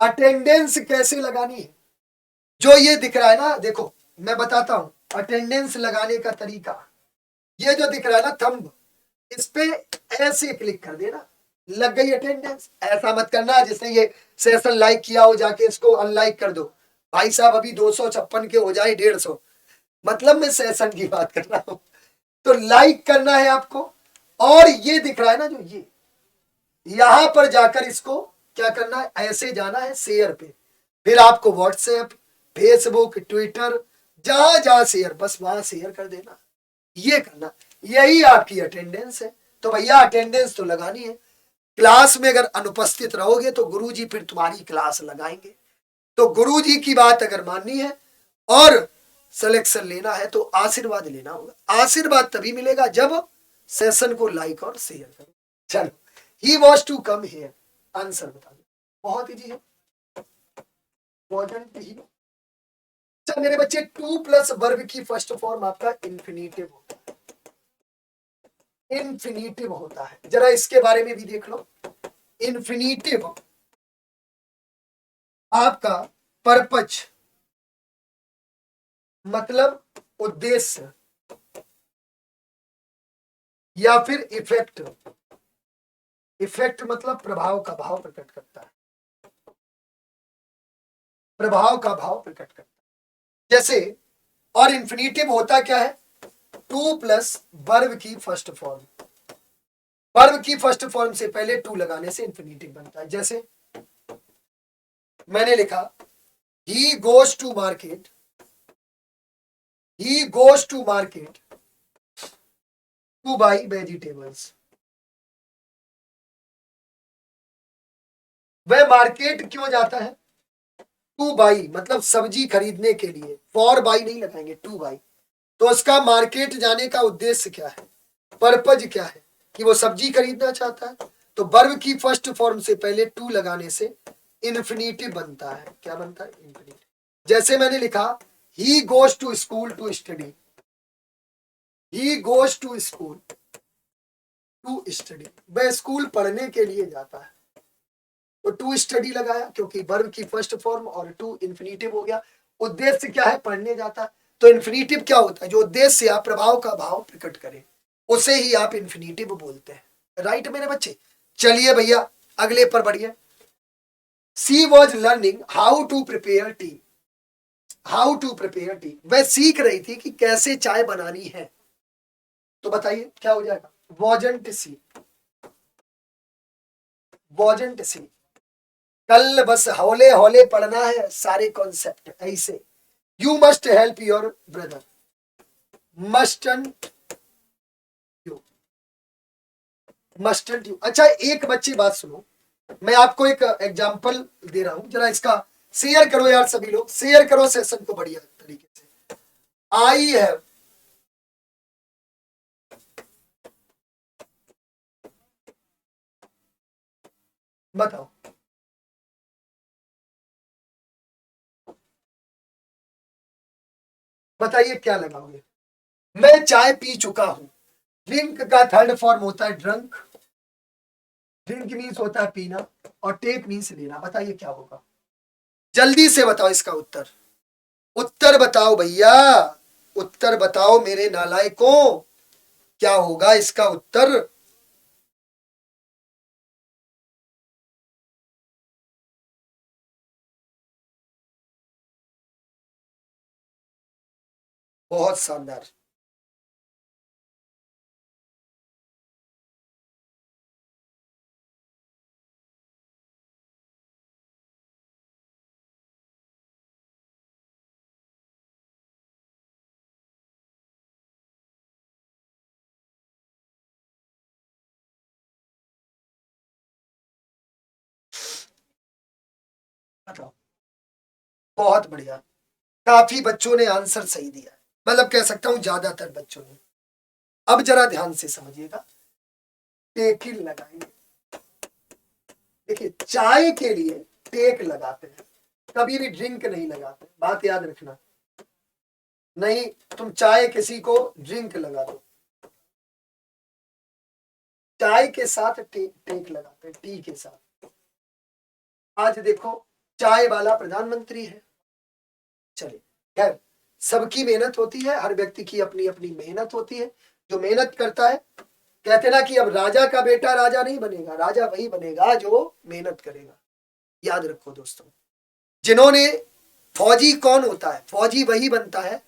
A: अटेंडेंस कैसे लगानी है, जो ये दिख रहा है ना, देखो मैं बताता हूं अटेंडेंस लगाने का तरीका। ये जो दिख रहा है ना थंब, इस पे ऐसे क्लिक कर देना, लग गई अटेंडेंस। ऐसा मत करना जैसे ये सेशन लाइक किया हो जाके इसको अनलाइक कर दो। भाई साहब अभी 256 के हो जाए 150, मतलब मैं सेशन की बात कर रहा हूं। तो लाइक करना है आपको, और ये दिख रहा है ना जो ये, यहां पर जाकर इसको क्या करना है, ऐसे जाना है शेयर पे, फिर आपको व्हाट्सएप, फेसबुक, ट्विटर, जहां जहां शेयर, बस वहां शेयर कर देना। ये करना, यही आपकी अटेंडेंस है। तो भैया अटेंडेंस तो लगानी है। क्लास में अगर अनुपस्थित रहोगे तो गुरुजी फिर तुम्हारी क्लास लगाएंगे। तो गुरुजी की बात अगर माननी है और सिलेक्शन लेना है तो आशीर्वाद लेना होगा। आशीर्वाद तभी मिलेगा जब सेशन को लाइक और शेयर करो। चलो, he was to come here, answer बता दो। बहुत इजी है, ही। अच्छा मेरे बच्चे, टू प्लस वर्ब की फर्स्ट फॉर्म आपका इन्फिनिटिव होता है। इन्फिनिटिव होता है, जरा इसके बारे में भी देख लो। इन्फिनिटिव आपका पर्पज मतलब उद्देश्य, या फिर इफेक्ट। इफेक्ट मतलब प्रभाव का भाव प्रकट करता है, प्रभाव का भाव प्रकट करता है। जैसे, और इन्फिनिटिव होता क्या है, टू प्लस वर्ब की फर्स्ट फॉर्म। वर्ब की फर्स्ट फॉर्म से पहले टू लगाने से इन्फिनिटिव बनता है। जैसे मैंने लिखा he goes to market, he goes to market to buy vegetables. वह मार्केट क्यों जाता है, टू बाई मतलब सब्जी खरीदने के लिए, फॉर बाई नहीं लगाएंगे, टू बाई। तो उसका मार्केट जाने का उद्देश्य क्या है, पर्पज क्या है, कि वो सब्जी खरीदना चाहता है। तो वर्ब की फर्स्ट फॉर्म से पहले टू लगाने से इन्फिनिटिव बनता है। क्या बनता है, इन्फिनिटिव। जैसे मैंने लिखा he goes to school to study, he goes to school to study, वह स्कूल पढ़ने के लिए जाता है। तो टू स्टडी लगाया क्योंकि वर्ब की फर्स्ट फॉर्म, और टू इन्फिनिटिव हो गया। उद्देश्य क्या है, पढ़ने जाता है। तो इन्फिनिटिव क्या होता है, जो उद्देश्य या प्रभाव का भाव प्रकट करे, उसे ही आप इन्फिनिटिव बोलते हैं। राइट मेरे बच्चे। चलिए भैया अगले पर बढ़िए। She was learning how to prepare tea, how to prepare tea, वह सीख रही थी कि कैसे चाय बनानी है। तो बताइए क्या हो जाएगा, वॉजंट सी, वॉजंट सी। कल बस हौले हौले पढ़ना है सारे कॉन्सेप्ट ऐसे। You must help your brother, mustn't you, mustn't you. अच्छा एक बच्ची बात सुनो, मैं आपको एक एग्जांपल दे रहा हूं, जरा इसका शेयर करो यार, सभी लोग शेयर करो सेशन को बढ़िया तरीके से। आई हैव, बताओ बताइए क्या लगाओगे। मैं चाय पी चुका हूं, ड्रिंक का थर्ड फॉर्म होता है ड्रंक। ड्रिंक मीन्स होता है पीना, और टेक मीन्स लेना। बताइए क्या होगा, जल्दी से बताओ इसका उत्तर। उत्तर बताओ भैया, उत्तर बताओ मेरे नालायकों, क्या होगा इसका उत्तर। बहुत शानदार। बताओ, बहुत बढ़िया, काफी बच्चों ने आंसर सही दिया है, मतलब कह सकता हूं ज्यादातर बच्चों ने। अब जरा ध्यान से समझिएगा, टेकिल लगाएंगे। देखिए, चाय के लिए टेक लगाते हैं, कभी भी ड्रिंक नहीं लगाते, बात याद रखना। नहीं, तुम चाय किसी को ड्रिंक लगा दो, चाय के साथ टेक लगाते हैं, टी के साथ। आज देखो, चाय वाला प्रधानमंत्री है। चलिए, खैर, सबकी मेहनत होती है, हर व्यक्ति की अपनी अपनी मेहनत होती है। जो मेहनत करता है, कहते ना कि अब राजा का बेटा राजा नहीं बनेगा, राजा वही बनेगा जो मेहनत करेगा। याद रखो दोस्तों, जिन्होंने, फौजी कौन होता है? फौजी वही बनता है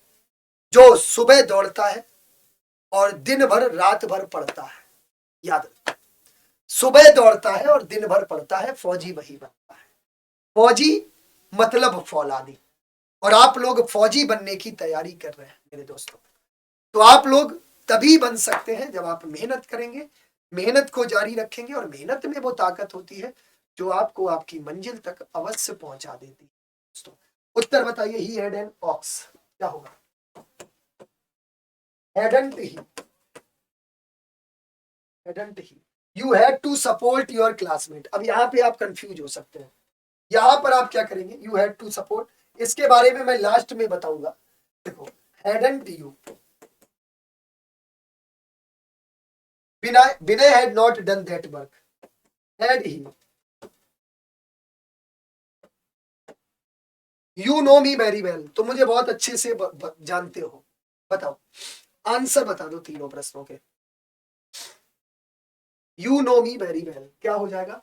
A: जो सुबह दौड़ता है और दिन भर रात भर पढ़ता है। याद रखो, सुबह दौड़ता है और दिन भर पढ़ता है, फौजी वही बनता है। फौजी मतलब फौलादी। और आप लोग फौजी बनने की तैयारी कर रहे हैं मेरे दोस्तों। तो आप लोग तभी बन सकते हैं जब आप मेहनत करेंगे, मेहनत को जारी रखेंगे, और मेहनत में वो ताकत होती है जो आपको आपकी मंजिल तक अवश्य पहुंचा देती है दोस्तों। उत्तर बताइए, ही हैड एन ऑक्स, क्या होगा? Hadn't he, hadn't he, you had to support your classmate. अब यहाँ पे आप कंफ्यूज हो सकते हैं, यहां पर आप क्या करेंगे? यू हैड टू सपोर्ट, इसके बारे में मैं लास्ट में बताऊंगा। देखो, hadn't you, Vinay had not done that work, had he, you know me very well, तुम मुझे बहुत अच्छे से जानते हो। बताओ, आंसर बता दो तीनों प्रश्नों के। You know me very well क्या हो जाएगा?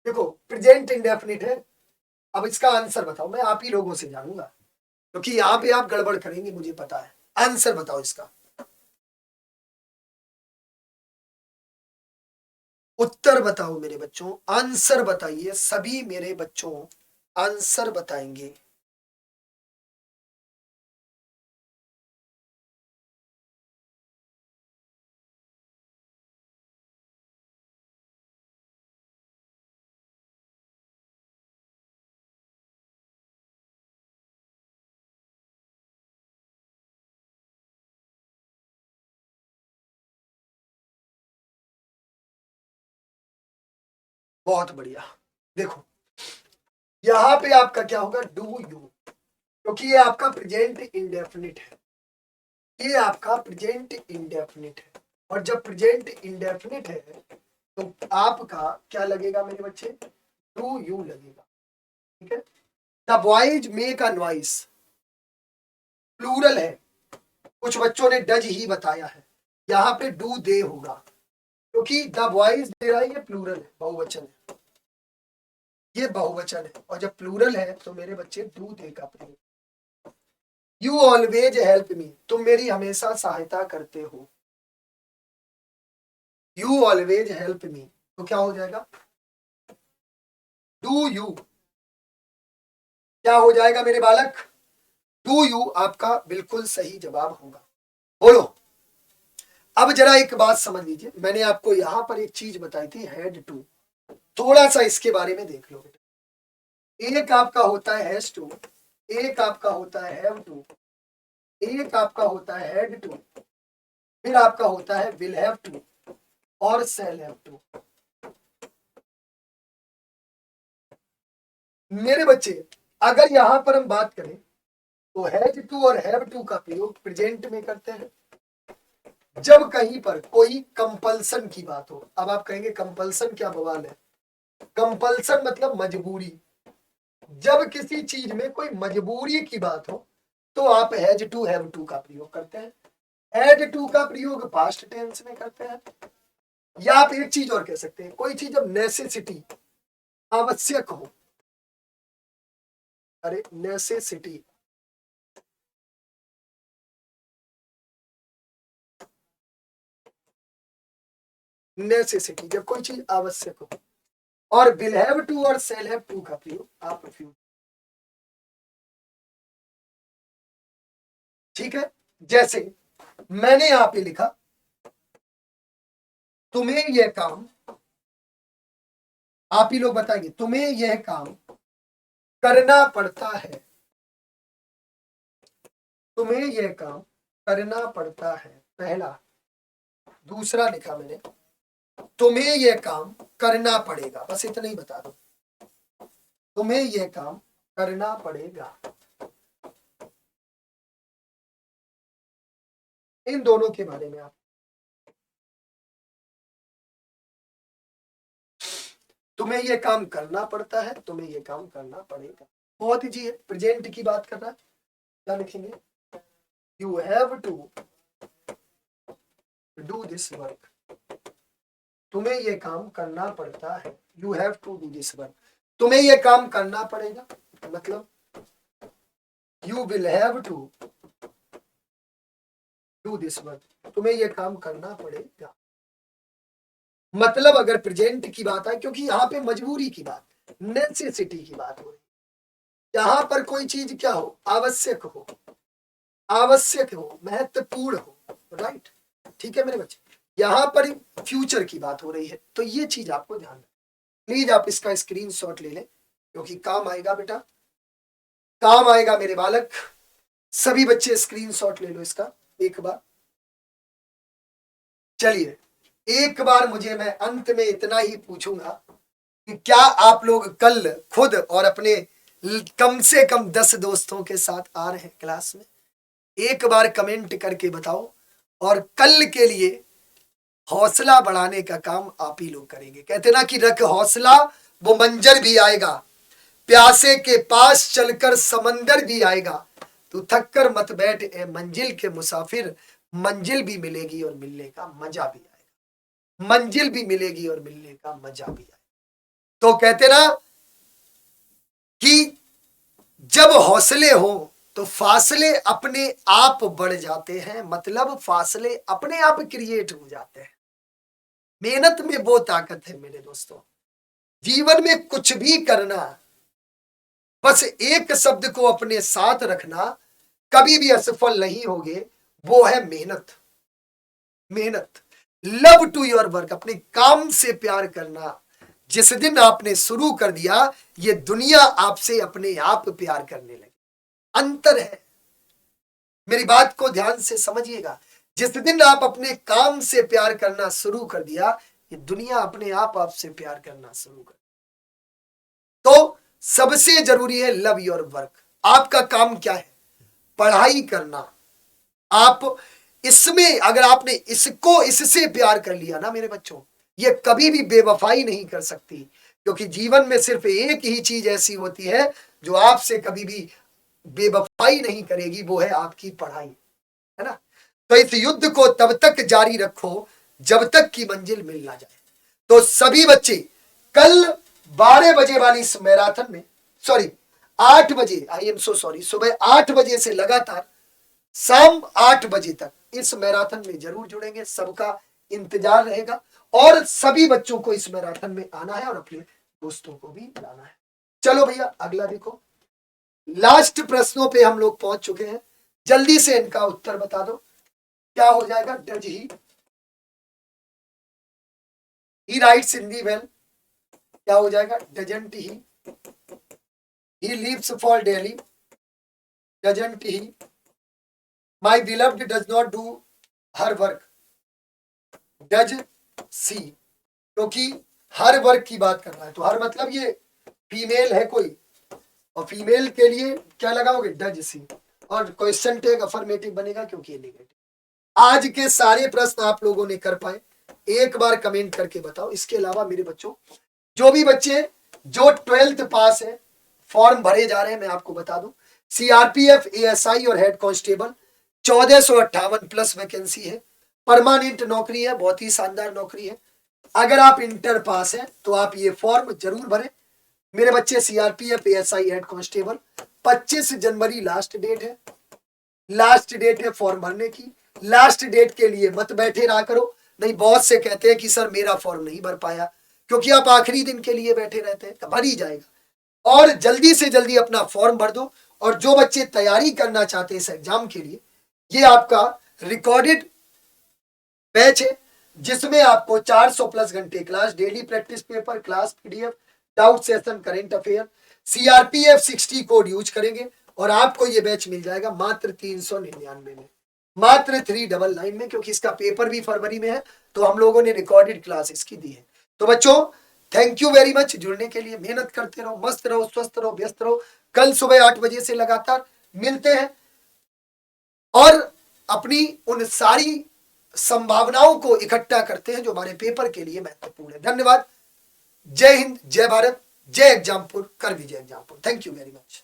A: देखो, प्रेजेंट इंडेफिनिट है। अब इसका आंसर बताओ, मैं आप ही लोगों से जानूंगा, क्योंकि यहाँ पे आप गड़बड़ करेंगे मुझे पता है। आंसर बताओ इसका, उत्तर बताओ मेरे बच्चों, आंसर बताइए, सभी मेरे बच्चों आंसर बताएंगे। बहुत बढ़िया। देखो, यहां पे आपका क्या होगा? डू यू, क्योंकि ये आपका प्रेजेंट इंडेफिनिट है, ये आपका प्रेजेंट इंडेफिनिट है। और जब प्रेजेंट इंडेफिनिट है तो आपका क्या लगेगा मेरे बच्चे? डू यू लगेगा। ठीक है, the boys make a noise, plural है, कुछ बच्चों ने डज ही बताया है, यहाँ पे डू दे होगा, क्योंकि द बॉयज दे रहा है, ये प्लूरल है, बहुवचन है, ये बहुवचन है, और जब प्लूरल है तो मेरे बच्चे डू दे का प्रयोग। यू ऑलवेज हेल्प मी, तुम मेरी हमेशा सहायता करते हो, यू ऑलवेज हेल्प मी, तो क्या हो जाएगा? डू यू, क्या हो जाएगा मेरे बालक? डू यू आपका बिल्कुल सही जवाब होगा। बोलो, अब जरा एक बात समझ लीजिए, मैंने आपको यहां पर एक चीज बताई थी, हैड टू, थोड़ा सा इसके बारे में देख लो बेटा। एक आपका होता है हैज टू, एक आपका होता है हैव टू, एक आपका होता है हैड टू, फिर आपका होता है विल हैव टू और शैल हैव टू। मेरे बच्चे, अगर यहां पर हम बात करें तो हैज टू और हैव टू का प्रयोग प्रेजेंट में करते हैं जब कहीं पर कोई कंपल्सन की बात हो। अब आप कहेंगे कंपल्सन क्या बवाल है? कंपल्सन मतलब मजबूरी, जब किसी चीज में कोई मजबूरी की बात हो तो आप हैज टू हैव टू का प्रयोग करते हैं। हैड टू का प्रयोग पास्ट टेंस में करते हैं। या आप एक चीज और कह सकते हैं, कोई चीज जब नेसेसिटी, आवश्यक हो, अरे नेसेसिटी, नेसेसिटी जब कोई चीज आवश्यक हो, और विल हैव टू और शैल हैव टू का प्रयोग आप फ्यूचर। ठीक है, जैसे मैंने यहां पे लिखा, तुम्हें यह काम, आप ही लोग बताइए, तुम्हें यह काम करना पड़ता है, तुम्हें यह काम करना पड़ता है, पहला। दूसरा लिखा मैंने, तुम्हें यह काम करना पड़ेगा, बस इतना ही बता दो, तुम्हें यह काम करना पड़ेगा। इन दोनों के बारे में आप, तुम्हें यह काम करना पड़ता है, तुम्हें यह काम करना पड़ेगा, बहुत इजी है। प्रेजेंट की बात कर रहा है, क्या लिखेंगे, you have to do this work, तुम्हें यह काम करना पड़ता है, you have to do this work, तुम्हें यह काम करना पड़ेगा, मतलब you will have to do this work, तुम्हें यह काम करना पड़ेगा। मतलब अगर प्रेजेंट की बात है, क्योंकि यहाँ पे मजबूरी की बात, नेसेसिटी की बात हो रही, जहां पर कोई चीज क्या हो, आवश्यक हो, आवश्यक हो, महत्वपूर्ण हो, राइट, ठीक है मेरे बच्चे। यहां पर फ्यूचर की बात हो रही है, तो ये चीज आपको ध्यान रखना, प्लीज आप इसका स्क्रीनशॉट ले लें, क्योंकि काम आएगा बेटा, काम आएगा मेरे बालक। सभी बच्चे स्क्रीनशॉट ले लो इसका एक बार। चलिए, एक बार मुझे, मैं अंत में इतना ही पूछूंगा कि क्या आप लोग कल खुद और अपने कम से कम 10 दोस्तों के साथ आ रहे हैं क्लास में, एक बार कमेंट करके बताओ। और कल के लिए हौसला बढ़ाने का काम आप ही लोग करेंगे। कहते ना कि रख हौसला वो मंजर भी आएगा, प्यासे के पास चलकर समंदर भी आएगा, तू थक कर मत बैठ ए मंजिल के मुसाफिर, मंजिल भी मिलेगी और मिलने का मजा भी आएगा, मंजिल भी मिलेगी और मिलने का मजा भी आएगा। तो कहते ना कि जब हौसले हो तो फासले अपने आप बढ़ जाते हैं, मतलब फासले अपने आप क्रिएट हो जाते हैं। मेहनत में वो ताकत है मेरे दोस्तों, जीवन में कुछ भी करना, बस एक शब्द को अपने साथ रखना, कभी भी असफल नहीं होगे, वो है मेहनत। मेहनत, लव टू योर वर्क, अपने काम से प्यार करना। जिस दिन आपने शुरू कर दिया, ये दुनिया आपसे अपने आप प्यार करने लगी। अंतर है, मेरी बात को ध्यान से समझिएगा। जिस दिन आप अपने काम से प्यार करना शुरू कर दिया, ये दुनिया अपने आप आपसे प्यार करना शुरू कर। तो सबसे जरूरी है लव योर वर्क। आपका काम क्या है, पढ़ाई करना। आप इसमें अगर आपने इसको इससे प्यार कर लिया ना मेरे बच्चों, ये कभी भी बेवफाई नहीं कर सकती, क्योंकि जीवन में सिर्फ एक ही चीज ऐसी होती है जो आपसे कभी भी बेवफाई नहीं करेगी, वो है आपकी पढ़ाई, है ना। तो इस युद्ध को तब तक जारी रखो जब तक की मंजिल मिल ना जाए। तो सभी बच्चे कल 12 बजे वाली इस मैराथन में, सॉरी 8 बजे, आई एम सो सॉरी, सुबह 8 बजे से लगातार शाम 8 बजे तक इस मैराथन में जरूर जुड़ेंगे। सबका इंतजार रहेगा और सभी बच्चों को इस मैराथन में आना है और अपने दोस्तों को भी लाना है। चलो भैया अगला देखो, लास्ट प्रश्नों पे हम लोग पहुंच चुके हैं, जल्दी से इनका उत्तर बता दो। क्या हो जाएगा, does he rights in the well, क्या हो जाएगा, doesn't he leaves for daily, doesn't he, my beloved does not do her work, does she, क्योंकि हर वर्क की बात कर रहा है, तो हर मतलब ये फीमेल है कोई, और फीमेल के लिए क्या लगाओगे, डज सी, और क्वेश्चन टैग अफर्मेटिव बनेगा क्योंकि ये नेगेटिव। आज के सारे प्रश्न आप लोगों ने कर पाए, एक बार कमेंट करके बताओ। इसके अलावा मेरे बच्चों, जो भी बच्चे जो 12th पास है, फॉर्म भरे जा रहे हैं, मैं आपको बता दूं, सीआरपीएफ, एएसआई और हेड कांस्टेबल 1458 प्लस वैकेंसी है, परमानेंट नौकरी है, बहुत ही शानदार नौकरी है। अगर आप इंटर पास हैं तो आप ये फॉर्म जरूर भरें मेरे बच्चे। सीआरपीएफ, एएसआई, हेड कांस्टेबल 25 जनवरी लास्ट डेट है, लास्ट डेट है फॉर्म भरने की। लास्ट डेट के लिए मत बैठे रहा करो, नहीं बहुत से कहते हैं कि सर मेरा फॉर्म नहीं भर पाया, क्योंकि आप आखिरी दिन के लिए बैठे रहते हैं, भर ही जाएगा। और जल्दी से जल्दी अपना फॉर्म भर दो। और जो बच्चे तैयारी करना चाहते हैं इस एग्जाम के लिए, ये आपका रिकॉर्डेड बैच है, जिसमें आपको 400 प्लस घंटे class, daily practice paper, class PDF, doubt session, current affair, CRPF 60 code use करेंगे और आपको ये बैच मिल जाएगा मात्र 399 में, मात्र 399 में, क्योंकि इसका पेपर भी फरवरी में है, तो हम लोगों ने रिकॉर्डेड क्लास इसकी दी है। तो बच्चों थैंक यू वेरी मच जुड़ने के लिए। मेहनत करते रहो, मस्त रहो, स्वस्थ रहो, व्यस्त रहो। कल सुबह 8 बजे से लगातार मिलते हैं और अपनी उन सारी संभावनाओं को इकट्ठा करते हैं जो हमारे पेपर के लिए महत्वपूर्ण है। धन्यवाद। जय हिंद, जय भारत, जय एग्जामपुर, कर विजय Exampur. Thank you very much.